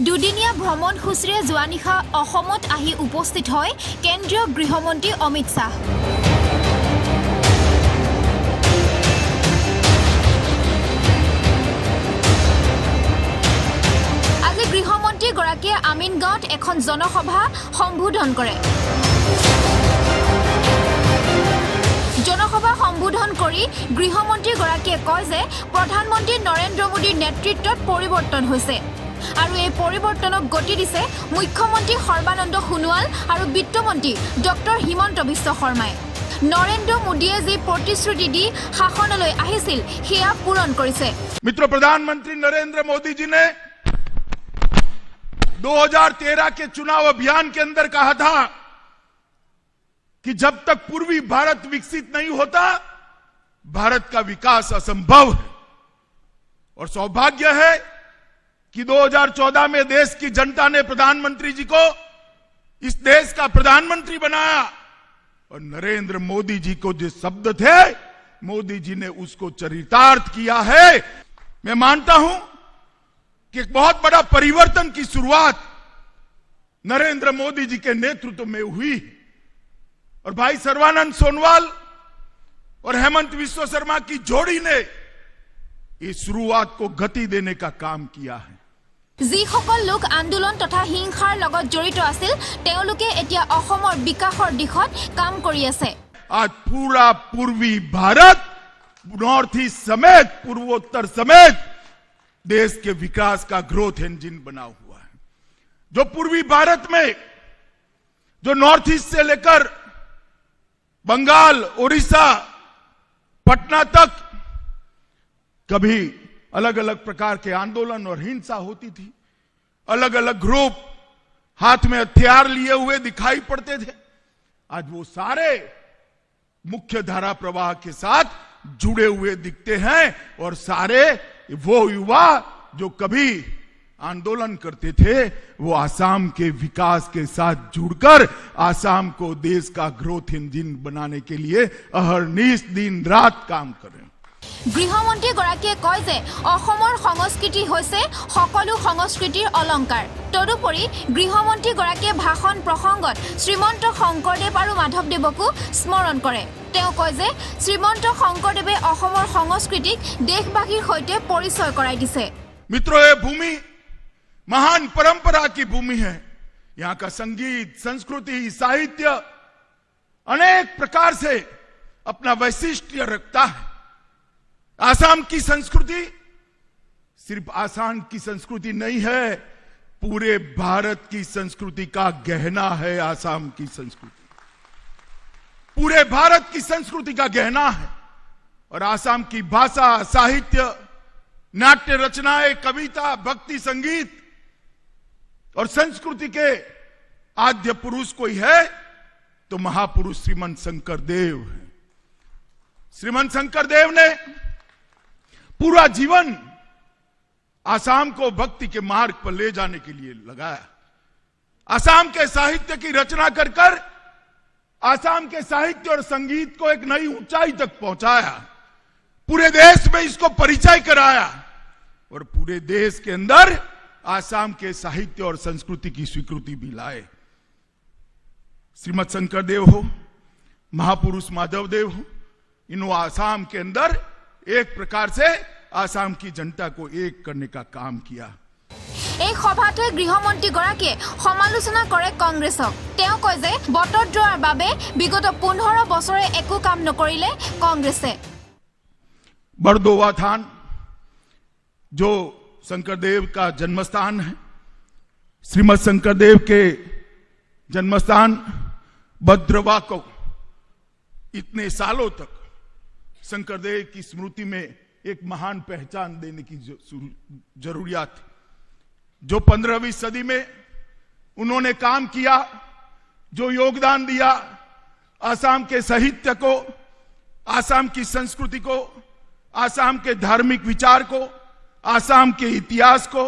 দুদিনীয়া ভ্ৰমণ সূচীৰে যোৱা নিশা অসমত আহি উপস্থিত হয় কেন্দ্ৰীয় গৃহমন্ত্ৰী অমিত শাহ। আজি গৃহমন্ত্ৰীগৰাকীয়ে আমিনগাঁৱত এখন জনসভা সম্বোধন কৰে। জনসভা সম্বোধন কৰি গৃহমন্ত্ৰীগৰাকীয়ে কয় যে প্ৰধানমন্ত্ৰী নৰেন্দ্ৰ মোদীৰ নেতৃত্বত পৰিৱৰ্তন হৈছে আৰু এই পৰিৱৰ্তনক গতি দিছে মুখ্যমন্ত্ৰী সৰ্বানন্দ সোণোৱাল আৰু বিত্তমন্ত্ৰী ডক্টৰ হিমন্ত বিশ্ব শৰ্মাই। নৰেন্দ্ৰ মোদীয়ে যি প্ৰতিশ্ৰুতি দি শাসনলৈ আহিছিল সেয়া পূৰণ কৰিছে। मित्रों, प्रधानमंत्री नरेंद्र मोदी जी ने 2013 के चुनाव अभियान के अंदर कहा था कि जब तक पूर्वी भारत विकसित नहीं होता भारत का विकास असंभव है। और सौभाग्य है कि 2014 में देश की जनता ने प्रधानमंत्री जी को इस देश का प्रधानमंत्री बनाया और नरेंद्र मोदी जी को जो शब्द थे मोदी जी ने उसको चरितार्थ किया है। मैं मानता हूं कि एक बहुत बड़ा परिवर्तन की शुरुआत नरेंद्र मोदी जी के नेतृत्व में हुई और भाई सर्बानंद सोनोवाल और हेमंत विश्व शर्मा की जोड़ी ने इस शुरुआत को गति देने का काम किया है। যিসকল লোক আন্দোলন তথা হিংসাৰ লগত জড়িত আছিল তেওঁলোকে এতিয়া অসমৰ বিকাশৰ দিশত কাম কৰি আছে। आज पूरा पूर्वी भारत नॉर्थ ईस्ट समेत पूर्वोत्तर समेत देश के विकास का ग्रोथ इंजन बना हुआ है। जो पूर्वी भारत में जो नॉर्थ ईस्ट से लेकर बंगाल, उड़ीसा, पटना तक कभी अलग अलग प्रकार के आंदोलन और हिंसा होती थी, अलग अलग ग्रुप हाथ में हथियार लिए हुए दिखाई पड़ते थे। आज वो सारे मुख्य धारा प्रवाह के साथ जुड़े हुए दिखते हैं और सारे वो युवा जो कभी आंदोलन करते थे वो आसाम के विकास के साथ जुड़कर आसाम को देश का ग्रोथ इंजन बनाने के लिए अहर्निश दिन रात काम कर रहे हैं। গৃহমন্ত্ৰীগৰাকীয়ে কয় যে অসমৰ সংস্কৃতি হৈছে সকলো সংস্কৃতিৰ অলংকাৰ। তদুপৰি গৃহমন্ত্ৰীগৰাকীয়ে ভাষণ প্ৰসংগত শ্ৰীমন্ত শংকৰদেৱ আৰু মাধৱদেৱকো স্মৰণ কৰে। তেওঁ কয় যে শ্ৰীমন্ত শংকৰদেৱে অসমৰ সংস্কৃতিক দেশবাসীৰ সৈতে পৰিচয় কৰাই দিছে। मित्रों, ये भूमि महान परंपरा की भूमि है। यहाँ का संगीत, संस्कृति, साहित्य अनेक प्रकार से अपना वैशिष्ट्य रखता है। आसाम की संस्कृति सिर्फ आसाम की संस्कृति नहीं है, पूरे भारत की संस्कृति का गहना है। आसाम की संस्कृति पूरे भारत की संस्कृति का गहना है और आसाम की भाषा, साहित्य, नाट्य रचनाएं, कविता, भक्ति, संगीत और संस्कृति के आद्य पुरुष कोई है तो महापुरुष श्रीमंत शंकर देव है। श्रीमंत शंकर देव ने पूरा जीवन आसाम को भक्ति के मार्ग पर ले जाने के लिए लगाया। आसाम के साहित्य की रचना कर कर आसाम के साहित्य और संगीत को एक नई ऊंचाई तक पहुंचाया। पूरे देश में इसको परिचय कराया और पूरे देश के अंदर आसाम के साहित्य और संस्कृति की स्वीकृति भी लाए। श्रीमंत शंकर देव हो, महापुरुष माधव देव हो, इन आसाम के अंदर एक प्रकार से आसाम की जनता को एक करने का काम किया। এই সভাতে গৃহমন্ত্ৰীগৰাকীয়ে সমালোচনা কৰে কংগ্ৰেছক। তেওঁ কয় যে বটদ্ৰৱাৰ বাবে বিগত 15 বছৰে একো কাম নকৰিলে কংগ্ৰেছে। बड़दोवा थान जो शंकरदेव का जन्मस्थान है, श्रीमद शंकरदेव के जन्मस्थान भद्रवा को इतने सालों तक शंकरदेव की स्मृति में एक महान पहचान देने की जरूरियात थी। जो 15वीं सदी में उन्होंने काम किया, जो योगदान दिया आसाम के साहित्य को, आसाम की संस्कृति को, आसाम के धार्मिक विचार को, आसाम के इतिहास को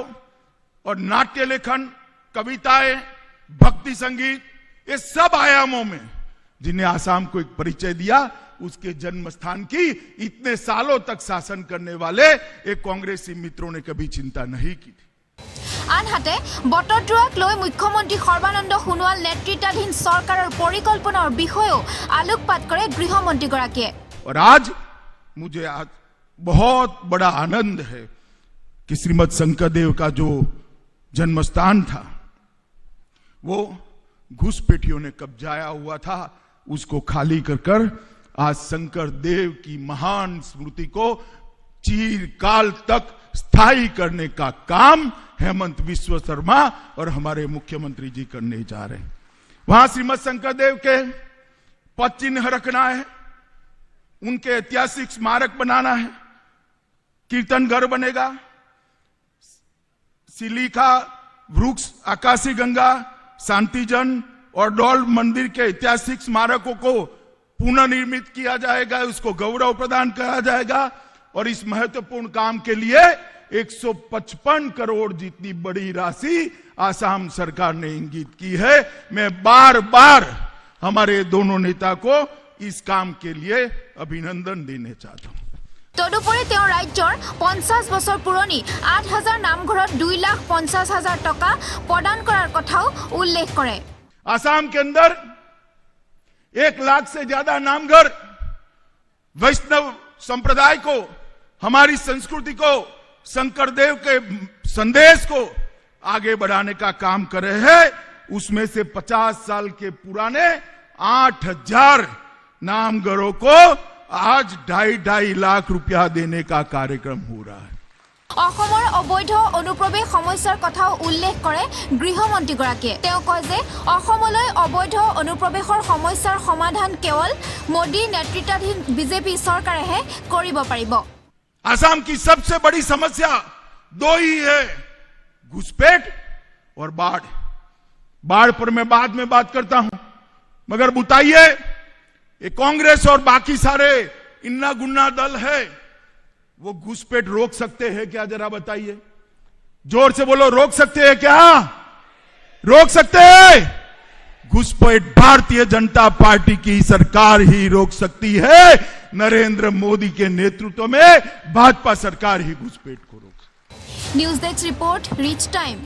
और नाट्य लेखन, कविताएं, भक्ति संगीत, ये सब आयामों में जिन्हें आसाम को एक परिचय दिया, उसके जन्म स्थान की इतने सालों तक शासन करने वाले एक कांग्रेसी मित्रों ने कभी चिंता नहीं की थी। আনহাতে বটদ্ৰৱাক লৈ মুখ্যমন্ত্ৰী সৰ্বানন্দ সোণোৱাল নেতৃত্বাধীন চৰকাৰৰ পৰিকল্পনাৰ বিষয়েও আলোকপাত কৰে গৃহমন্ত্ৰীগৰাকীয়ে। और आज मुझे आज बहुत बड़ा आनंद है कि श्रीमद शंकरदेव का जो जन्म स्थान था वो घुसपैठियों ने कब्जाया हुआ था, उसको खाली कर आज शंकर देव की महान स्मृति को चिरकाल तक स्थायी करने का काम हेमंत विश्व शर्मा और हमारे मुख्यमंत्री जी करने जा रहे हैं। वहां श्रीमद शंकर देव के पद चिन्ह रखना है, उनके ऐतिहासिक स्मारक बनाना है, कीर्तन घर बनेगा, सिलिका वृक्ष, आकाशी गंगा, शांतिजन और डोल मंदिर के ऐतिहासिक स्मारकों को पुनर्निर्मित किया जाएगा, उसको गौरव प्रदान करा जाएगा और इस महत्वपूर्ण काम के लिए 155 करोड़ जितनी बड़ी राशि आसाम सरकार ने इंगित की है। मैं बार बार हमारे दोनों नेता को इस काम के लिए अभिनंदन देने चाहता हूं। তদুপৰি তেওঁ ৰাজ্যৰ 50 বছৰ পুৰণি 8000 নামঘৰত 2,50,000 টকা প্ৰদান কৰাৰ কথাও উল্লেখ কৰে। आसाम के अंदर 1 लाख से ज्यादा नामघर वैष्णव संप्रदाय को, हमारी संस्कृति को, शंकरदेव के संदेश को आगे बढ़ाने का काम कर रहे हैं। उसमें से 50 साल के पुराने 8000 नामघरों को आज 2.5 लाख रुपया देने का कार्यक्रम हो रहा है। অসমৰ অবৈধ অনুপ্ৰৱেশ সমস্যাৰ কথাও উল্লেখ কৰে গৃহমন্ত্ৰীগৰাকীয়ে। তেওঁ কয় যে অসমলৈ অবৈধ অনুপ্ৰৱেশৰ সমস্যাৰ সমাধান কেৱল মোদী নেতৃত্বাধীন বিজেপি চৰকাৰেহে কৰিব পাৰিব। आसाम की सबसे बड़ी समस्या 2 ही है, घुसपैठ और बाढ़। बाढ़ पर मैं बाद में बात करता हूं, मगर बताइए ये कांग्रेस और बाकी सारे इन्ना गुन्ना दल है, वो घुसपैठ रोक सकते हैं क्या? जरा बताइए, जोर से बोलो, रोक सकते हैं क्या? रोक सकते हैं? घुसपैठ भारतीय जनता पार्टी की सरकार ही रोक सकती है। नरेंद्र मोदी के नेतृत्व में भाजपा सरकार ही घुसपैठ को रोक। News desk report, rich time.